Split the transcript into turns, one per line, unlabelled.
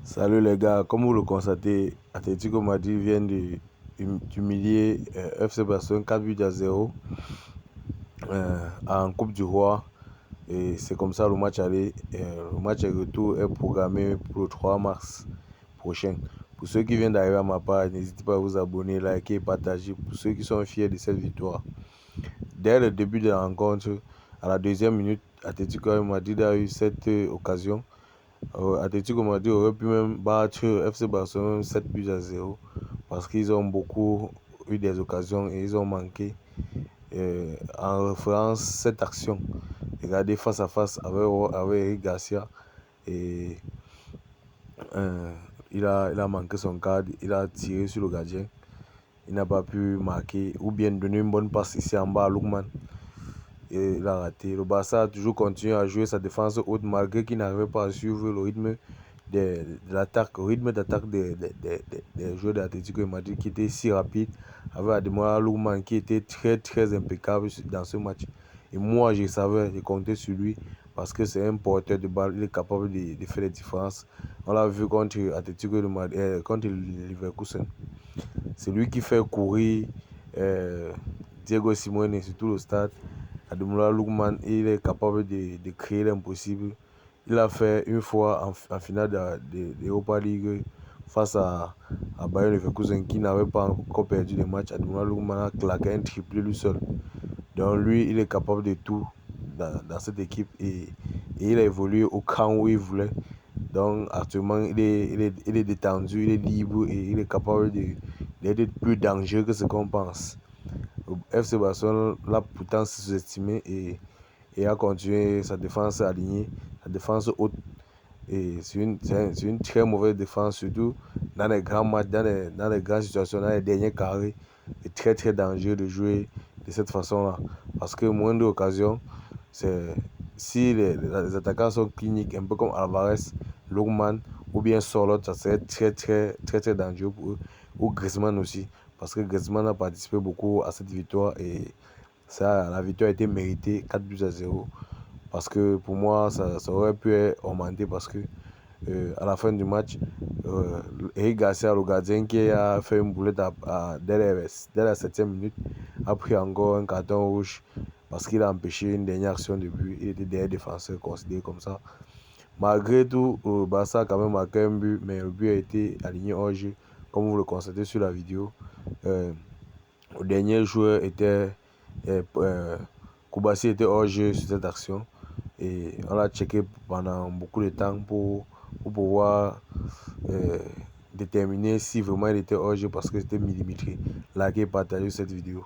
Salut les gars, comme vous le constatez, Atlético Madrid vient d'humilier FC Barcelone 4 buts à 0 en Coupe du Roi. Et c'est comme ça le match aller. Le match retour est programmé pour le 3 mars prochain. Pour ceux qui viennent d'arriver à ma part, n'hésitez pas à vous abonner, liker et partager. Pour ceux qui sont fiers de cette victoire. Dès le début de la rencontre, à la deuxième minute, Atlético Madrid a eu cette occasion. Atlético Madrid aurait pu même battre FC Barcelone 7 buts à 0 parce qu'ils ont beaucoup eu des occasions et ils ont manqué. En référence cette action, regardez face à face avec Eric Garcia et il a manqué son cadre, il a tiré sur le gardien, il n'a pas pu marquer ou bien donner une bonne passe ici en bas à Lookman. Et il a raté. Le Barça a toujours continué à jouer sa défense haute malgré qu'il n'arrivait pas à suivre le rythme de l'attaque, au rythme d'attaque des joueurs d'Atlético de Madrid qui était si rapide, avec Ademola Lookman qui était très impeccable dans ce match. Et moi, je savais, je comptais sur lui parce que c'est un porteur de balle, il est capable de faire des différences. On l'a vu contre Atlético de Madrid, contre Leverkusen. C'est lui qui fait courir Diego Simeone sur tout le stade. Ademola Lookman, il est capable de créer l'impossible. Il a fait une fois en finale de l'Europa League face à Bayer Leverkusen qui n'avait pas encore perdu le match. Ademola Lookman a claqué un triplé lui seul. Donc lui, il est capable de tout dans cette équipe et il a évolué au camp où il voulait. Donc actuellement, il est détendu, il est libre et il est capable d'être plus dangereux que ce qu'on pense. FC Barcelone l'a pourtant sous-estimé et a continué sa défense alignée, sa défense haute. Et c'est une très mauvaise défense, surtout dans les grands matchs, dans les grandes situations, dans les derniers carrés. C'est très dangereux de jouer de cette façon-là. Parce que moindre occasion, si les attaquants sont cliniques, un peu comme Alvarez, Lookman ou bien Sorloth, ça serait très dangereux pour eux. Ou Griezmann aussi. Parce que Griezmann a participé beaucoup à cette victoire et la victoire a été méritée 4 buts à 0. Parce que pour moi, ça aurait pu augmenter parce que à la fin du match, Eric Garcia, le gardien qui a fait une boulette dès la 7e minute, a pris encore un carton rouge parce qu'il a empêché une dernière action de but. Il était derrière défenseur considéré comme ça. Malgré tout, Barça a quand même marqué un but, mais le but a été aligné hors jeu, comme vous le constatez sur la vidéo. Le dernier joueur était Koubassi était hors jeu sur cette action et on l'a checké pendant beaucoup de temps pour pouvoir déterminer si vraiment il était hors jeu parce que c'était millimétré. Likez et partagez cette vidéo.